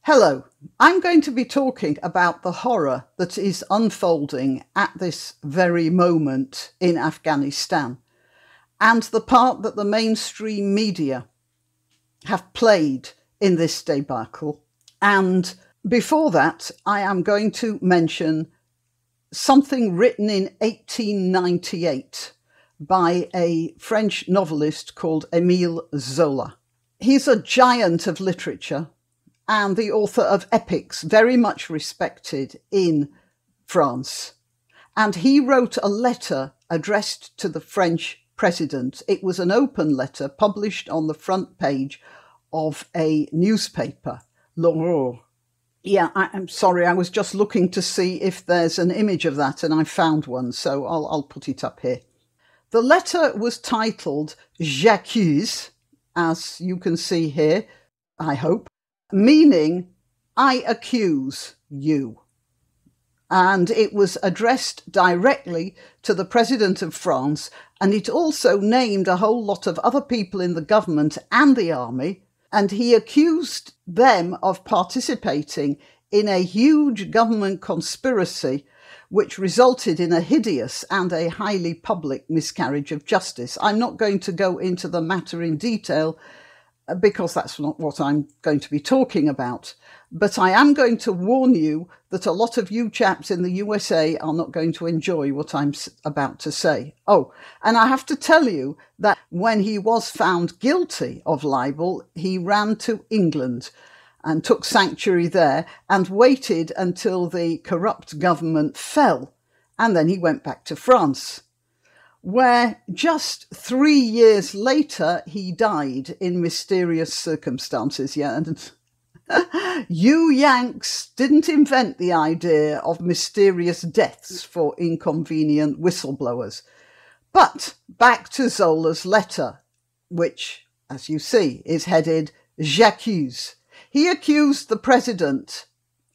Hello, I'm going to be talking about the horror that is unfolding at this very moment in Afghanistan and the part that the mainstream media have played in this debacle. And before that, I am going to mention something written in 1898 by a French novelist called Émile Zola. He's a giant of literature and the author of epics, very much respected in France. And he wrote a letter addressed to the French president. It was an open letter published on the front page of a newspaper, L'Aurore. Yeah, I'm sorry, I was just looking to see if there's an image of that, and I found one, so I'll put it up here. The letter was titled J'accuse, as you can see here, I hope, meaning I accuse you. And it was addressed directly to the President of France, and it also named a whole lot of other people in the government and the army, and he accused them of participating in a huge government conspiracy which resulted in a hideous and a highly public miscarriage of justice. I'm not going to go into the matter in detail because that's not what I'm going to be talking about. But I am going to warn you that a lot of you chaps in the USA are not going to enjoy what I'm about to say. Oh, and I have to tell you that when he was found guilty of libel, he ran to England and took sanctuary there and waited until the corrupt government fell. And then he went back to France, where just 3 years later, he died in mysterious circumstances. Yeah, and you Yanks didn't invent the idea of mysterious deaths for inconvenient whistleblowers. But back to Zola's letter, which, as you see, is headed J'accuse. He accused the president,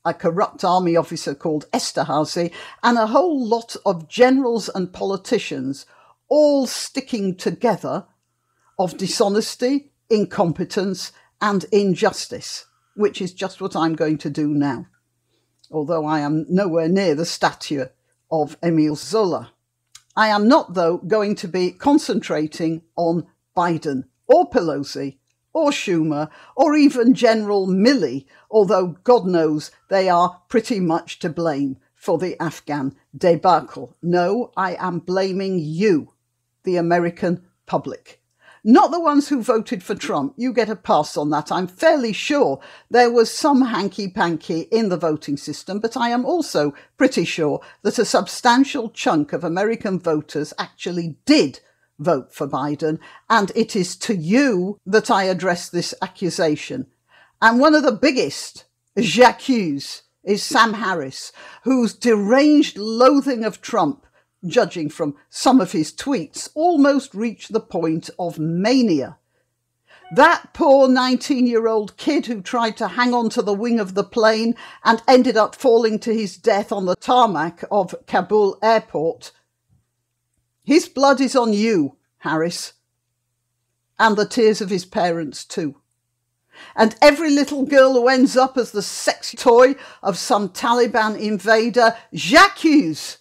a corrupt army officer called Esterhazy, and a whole lot of generals and politicians, all sticking together, of dishonesty, incompetence, and injustice, which is just what I'm going to do now, although I am nowhere near the stature of Émile Zola. I am not, though, going to be concentrating on Biden or Pelosi or Schumer or even General Milley, although God knows they are pretty much to blame for the Afghan debacle. No, I am blaming you, the American public. Not the ones who voted for Trump. You get a pass on that. I'm fairly sure there was some hanky-panky in the voting system, but I am also pretty sure that a substantial chunk of American voters actually did vote for Biden, and it is to you that I address this accusation. And one of the biggest j'accuse is Sam Harris, whose deranged loathing of Trump, judging from some of his tweets, almost reached the point of mania. That poor 19-year-old kid who tried to hang on to the wing of the plane and ended up falling to his death on the tarmac of Kabul airport. His blood is on you, Harris, and the tears of his parents too. And every little girl who ends up as the sexy toy of some Taliban invader, j'accuse.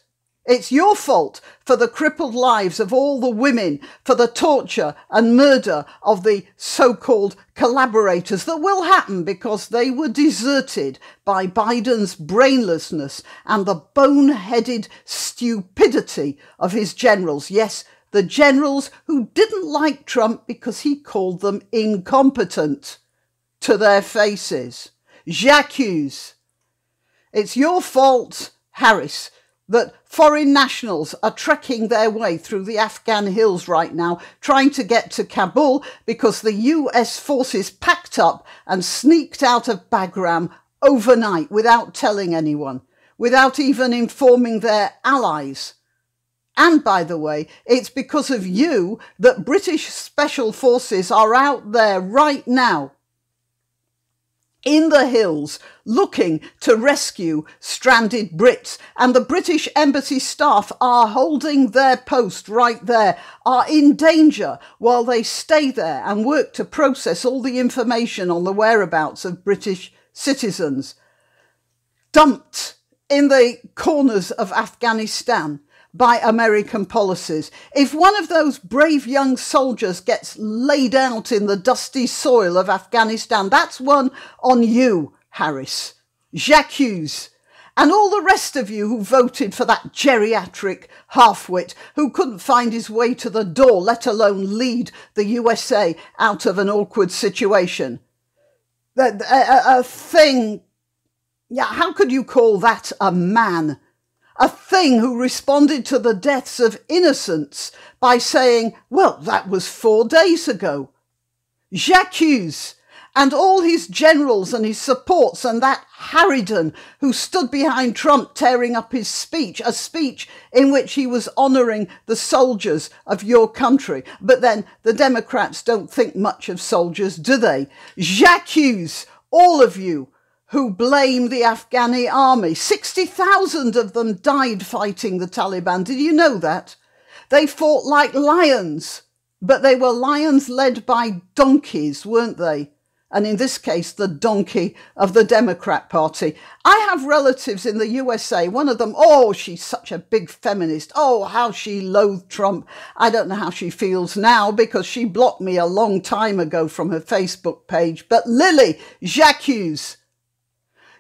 It's your fault for the crippled lives of all the women, for the torture and murder of the so-called collaborators that will happen because they were deserted by Biden's brainlessness and the boneheaded stupidity of his generals. Yes, the generals who didn't like Trump because he called them incompetent to their faces. J'accuse. It's your fault, Harris, that foreign nationals are trekking their way through the Afghan hills right now, trying to get to Kabul because the US forces packed up and sneaked out of Bagram overnight without telling anyone, without even informing their allies. And by the way, it's because of you that British special forces are out there right now in the hills looking to rescue stranded Brits, and the British embassy staff are holding their post right there, are in danger while they stay there and work to process all the information on the whereabouts of British citizens dumped in the corners of Afghanistan by American policies. If one of those brave young soldiers gets laid out in the dusty soil of Afghanistan, that's one on you, Harris, Accuse, and all the rest of you who voted for that geriatric halfwit who couldn't find his way to the door, let alone lead the USA out of an awkward situation. A thing, yeah, how could you call that a man? A thing who responded to the deaths of innocents by saying, well, that was 4 days ago. Accuse and all his generals and his supports and that Harridan who stood behind Trump tearing up his speech, a speech in which he was honouring the soldiers of your country. But then the Democrats don't think much of soldiers, do they? Accuse, all of you who blame the Afghani army. 60,000 of them died fighting the Taliban. Did you know that? They fought like lions, but they were lions led by donkeys, weren't they? And in this case, the donkey of the Democrat Party. I have relatives in the USA. One of them, oh, she's such a big feminist. Oh, how she loathed Trump. I don't know how she feels now because she blocked me a long time ago from her Facebook page. But Lily, Accuse,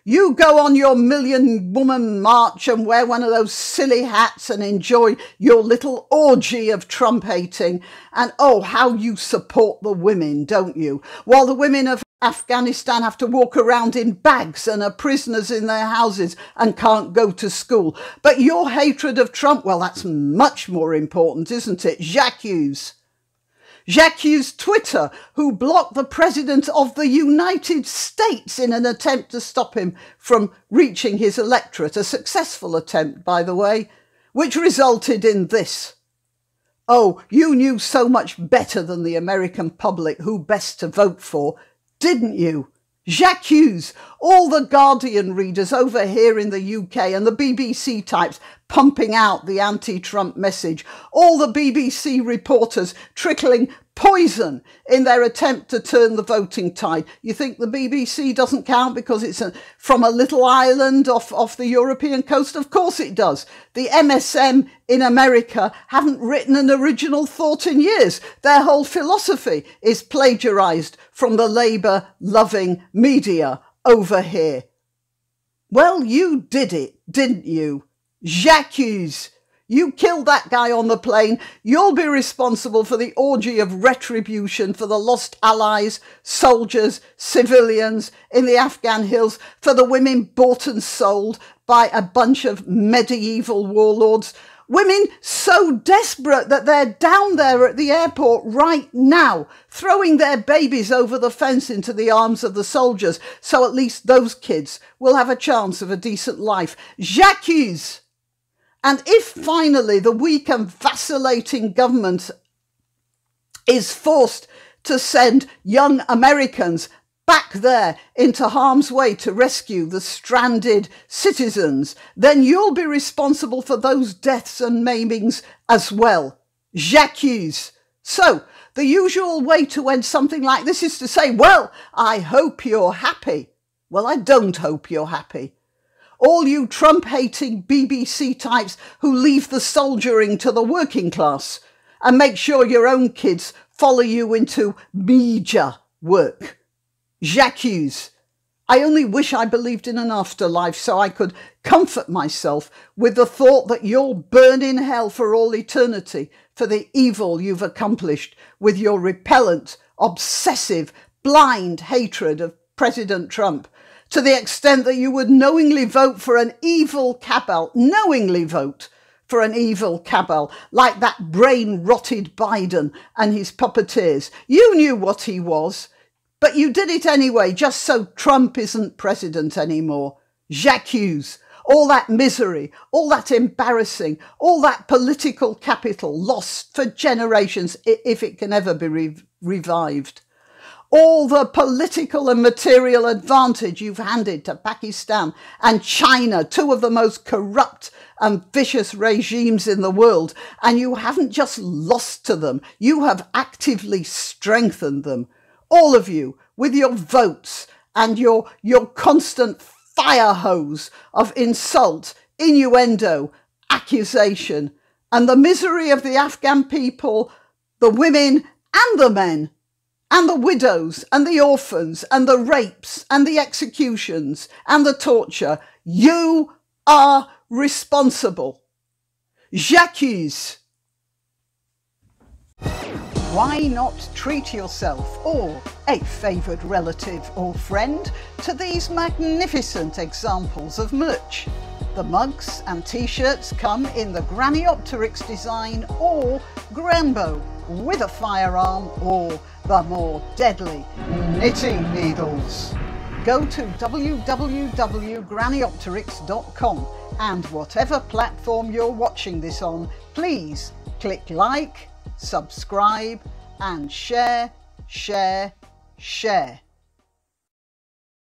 you go on your Million Woman March and wear one of those silly hats and enjoy your little orgy of Trump hating. And oh, how you support the women, don't you? While the women of Afghanistan have to walk around in bags and are prisoners in their houses and can't go to school. But your hatred of Trump, well, that's much more important, isn't it? Accuse. Accuse Twitter, who blocked the President of the United States in an attempt to stop him from reaching his electorate. A successful attempt, by the way, which resulted in this. Oh, you knew so much better than the American public who best to vote for, didn't you? Accuse, all the Guardian readers over here in the UK and the BBC types pumping out the anti-Trump message, all the BBC reporters trickling poison in their attempt to turn the voting tide. You think the BBC doesn't count because it's from a little island off the European coast? Of course it does. The MSM in America haven't written an original thought in years. Their whole philosophy is plagiarised from the Labour-loving media over here. Well, you did it, didn't you? Accuse. You killed that guy on the plane. You'll be responsible for the orgy of retribution for the lost allies, soldiers, civilians in the Afghan hills, for the women bought and sold by a bunch of medieval warlords. Women so desperate that they're down there at the airport right now, throwing their babies over the fence into the arms of the soldiers, so at least those kids will have a chance of a decent life. Accuse. And if finally the weak and vacillating government is forced to send young Americans back there into harm's way to rescue the stranded citizens, then you'll be responsible for those deaths and maimings as well. Accuse. So the usual way to end something like this is to say, well, I hope you're happy. Well, I don't hope you're happy. All you Trump-hating BBC types who leave the soldiering to the working class and make sure your own kids follow you into media work. Accuse. I only wish I believed in an afterlife so I could comfort myself with the thought that you'll burn in hell for all eternity for the evil you've accomplished with your repellent, obsessive, blind hatred of President Trump, to the extent that you would knowingly vote for an evil cabal, like that brain-rotted Biden and his puppeteers. You knew what he was, but you did it anyway, just so Trump isn't president anymore. Accuse. All that misery, all that embarrassing, all that political capital lost for generations, if it can ever be revived. All the political and material advantage you've handed to Pakistan and China, two of the most corrupt and vicious regimes in the world, and you haven't just lost to them, you have actively strengthened them. All of you, with your votes and your constant fire hose of insult, innuendo, accusation, and the misery of the Afghan people, the women and the men, and the widows and the orphans and the rapes and the executions and the torture. You are responsible. J'accuse. Why not treat yourself or a favoured relative or friend to these magnificent examples of merch? The mugs and t-shirts come in the Graniopteryx design or Grambo with a firearm or the more deadly knitting needles. Go to www.graniopteryx.com and whatever platform you're watching this on, please click like, subscribe and share.